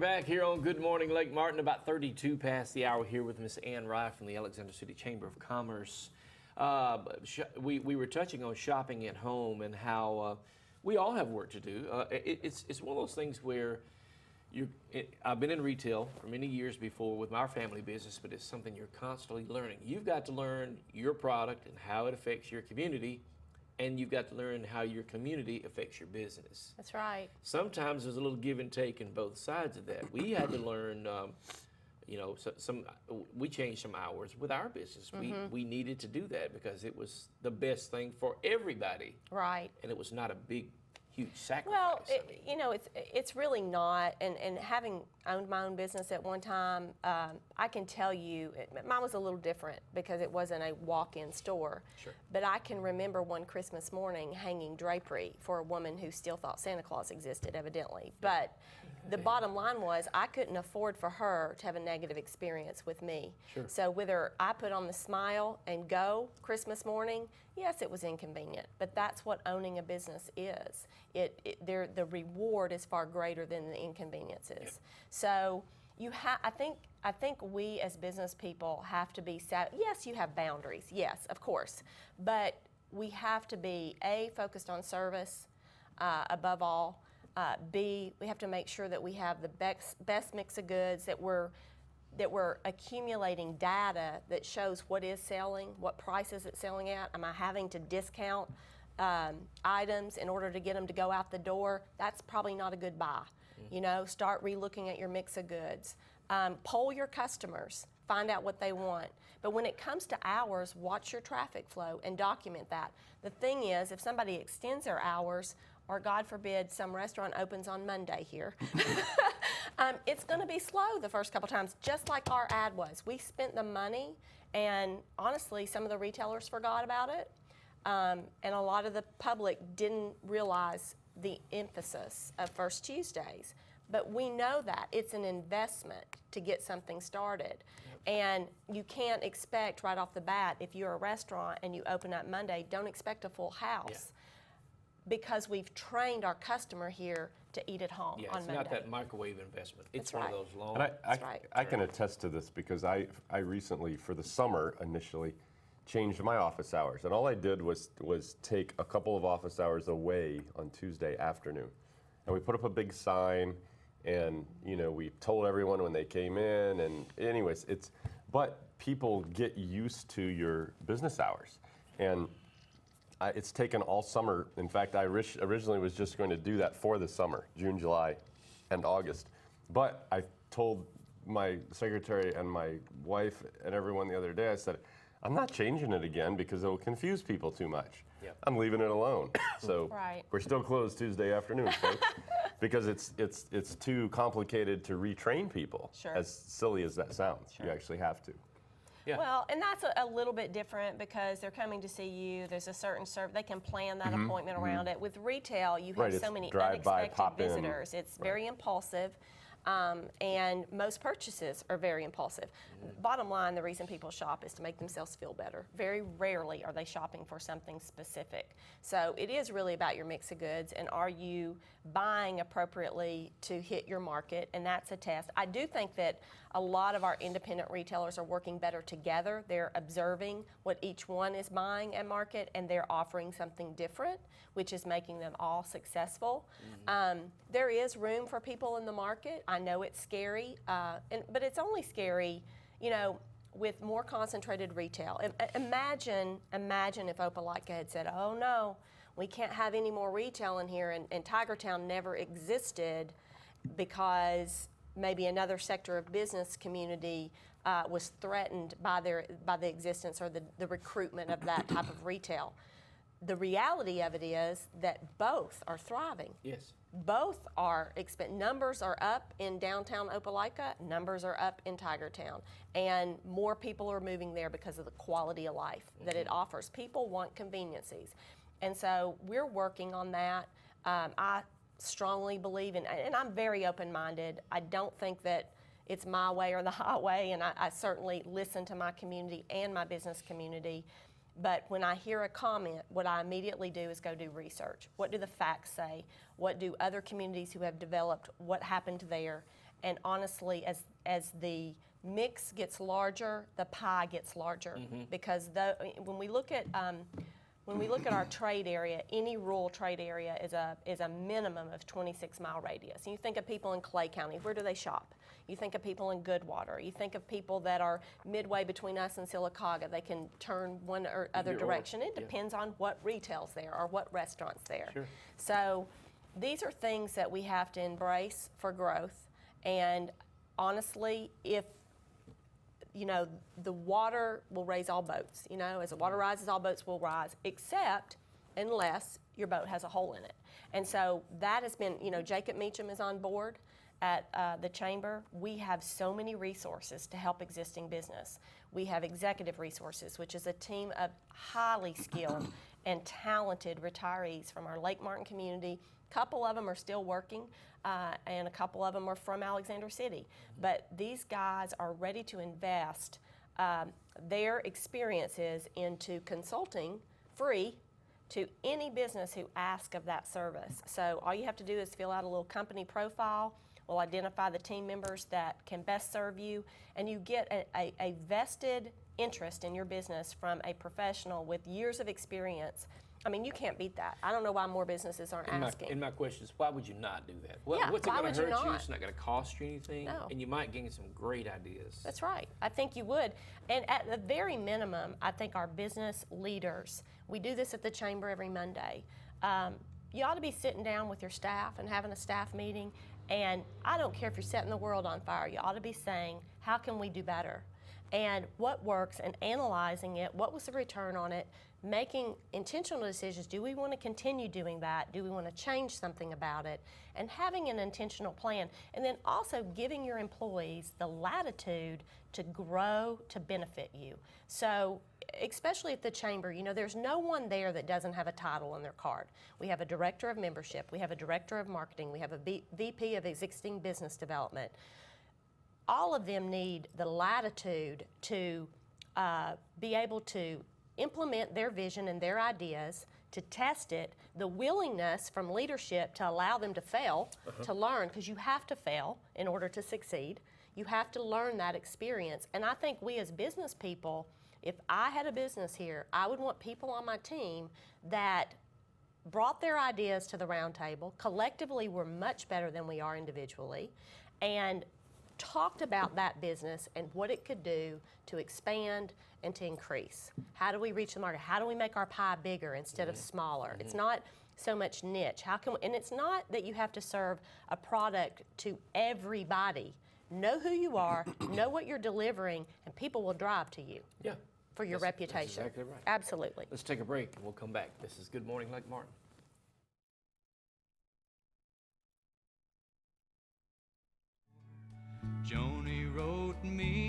back here on Good Morning Lake Martin, about 32 past the hour here with Miss Ann Rye from the Alexander City Chamber of Commerce. We were touching on shopping at home and how we all have work to do. It's one of those things where I've been in retail for many years before with my family business, but it's something you're constantly learning. You've got to learn your product and how it affects your community, and you've got to learn how your community affects your business. That's right. Sometimes there's a little give and take in both sides of that. We had to learn, we changed some hours with our business. We needed to do that because it was the best thing for everybody. Right. And it was not a big, huge sacrifice. Well, it's really not. And having owned my own business at one time, I can tell you, mine was a little different because it wasn't a walk-in store. Sure. But I can remember one Christmas morning hanging drapery for a woman who still thought Santa Claus existed, evidently. But the bottom line was I couldn't afford for her to have a negative experience with me. Sure. So whether I put on the smile and go Christmas morning, yes, it was inconvenient, but that's what owning a business is. The reward is far greater than the inconveniences. Yep. So I think we as business people have to be yes, you have boundaries, yes, of course, but we have to be focused on service above all. B, we have to make sure that we have the best mix of goods, that we're accumulating data that shows what is selling, what price is it selling at. Am I having to discount items in order to get them to go out the door? That's probably not a good buy. Start re-looking at your mix of goods. Poll your customers, find out what they want. But when it comes to hours, watch your traffic flow and document that. The thing is, if somebody extends their hours, or God forbid, some restaurant opens on Monday here, it's going to be slow the first couple times, just like our ad was. We spent the money, and honestly, some of the retailers forgot about it, and a lot of the public didn't realize the emphasis of First Tuesdays. But we know that it's an investment to get something started. And you can't expect right off the bat, if you're a restaurant and you open up Monday, don't expect a full house. Because we've trained our customer here to eat at home on Monday. It's not that microwave investment. It's one of those long. And I can attest to this because I recently, for the summer initially, changed my office hours. And all I did was take a couple of office hours away on Tuesday afternoon. And we put up a big sign, and we told everyone when they came in. And anyways, but people get used to your business hours. And it's taken all summer. In fact, I originally was just going to do that for the summer, June, July, and August. But I told my secretary and my wife and everyone the other day, I said, I'm not changing it again because it will confuse people too much. Yep. I'm leaving it alone. So we're still closed Tuesday afternoon, folks, because it's too complicated to retrain people. Sure. As silly as that sounds, you actually have to. Yeah. Well, and that's a little bit different because they're coming to see you. There's a certain service. They can plan that appointment around it. With retail, you have so many unexpected visitors. It's very impulsive. And most purchases are very impulsive. Bottom line, the reason people shop is to make themselves feel better. Very rarely are they shopping for something specific. So it is really about your mix of goods, and are you buying appropriately to hit your market, and that's a test. I do think that a lot of our independent retailers are working better together. They're observing what each one is buying at market, and they're offering something different, which is making them all successful. There is room for people in the market. I know it's scary, but it's only scary, with more concentrated retail. Imagine if Opelika had said, oh no, we can't have any more retail in here, and Tigertown never existed because maybe another sector of business community was threatened by the existence or the recruitment of that type of retail. The reality of it is that both are thriving. Yes. Both are numbers are up in downtown Opelika, numbers are up in Tigertown, and more people are moving there because of the quality of life that it offers. People want conveniences, and so we're working on that. I strongly believe in, and I'm very open-minded. I don't think that it's my way or the highway, and I certainly listen to my community and my business community. But when I hear a comment, what I immediately do is go do research. What do the facts say? What do other communities who have developed, what happened there? And honestly, as the mix gets larger, the pie gets larger. Because when we look at our trade area, any rural trade area is a minimum of 26-mile radius. And you think of people in Clay County, where do they shop? You think of people in Goodwater. You think of people that are midway between us and Sylacauga. They can turn one or other direction. It depends on what retail's there or what restaurant's there. Sure. So these are things that we have to embrace for growth. And honestly, if the water will raise all boats. As the water rises, all boats will rise, except unless your boat has a hole in it. And so that has been, Jacob Meacham is on board at the Chamber. We have so many resources to help existing business. We have executive resources, which is a team of highly skilled and talented retirees from our Lake Martin community. A couple of them are still working, and a couple of them are from Alexander City. But these guys are ready to invest their experiences into consulting free to any business who asks of that service. So all you have to do is fill out a little company profile. We'll identify the team members that can best serve you, and you get a vested interest in your business from a professional with years of experience. I mean, you can't beat that. I don't know why more businesses aren't asking. And my question is, why would you not do that? Yeah, what's it why going would to you hurt you? not? It's not going to cost you anything. No. And you might gain some great ideas. That's right. I think you would. And at the very minimum, I think our business leaders, we do this at the Chamber every Monday. You ought to be sitting down with your staff and having a staff meeting. And I don't care if you're setting the world on fire. You ought to be saying, how can we do better? And what works, and analyzing it, what was the return on it, making intentional decisions. Do we want to continue doing that? Do we want to change something about it? And having an intentional plan. And then also giving your employees the latitude to grow, to benefit you. So especially at the Chamber, there's no one there that doesn't have a title on their card. We have a director of membership, we have a director of marketing, we have a VP of existing business development. All of them need the latitude to be able to implement their vision and their ideas, to test it, the willingness from leadership to allow them to fail, to learn, because you have to fail in order to succeed. You have to learn that experience. And I think we as business people, if I had a business here, I would want people on my team that brought their ideas to the round table. Collectively, we're much better than we are individually, and talked about that business and what it could do to expand and to increase. How do we reach the market? How do we make our pie bigger instead of smaller? It's not so much niche. And it's not that you have to serve a product to everybody. Know who you are, know what you're delivering, and people will drive to you. Yeah. For your reputation. That's exactly right. Absolutely. Let's take a break and we'll come back. This is Good Morning Lake Martin. Joni wrote me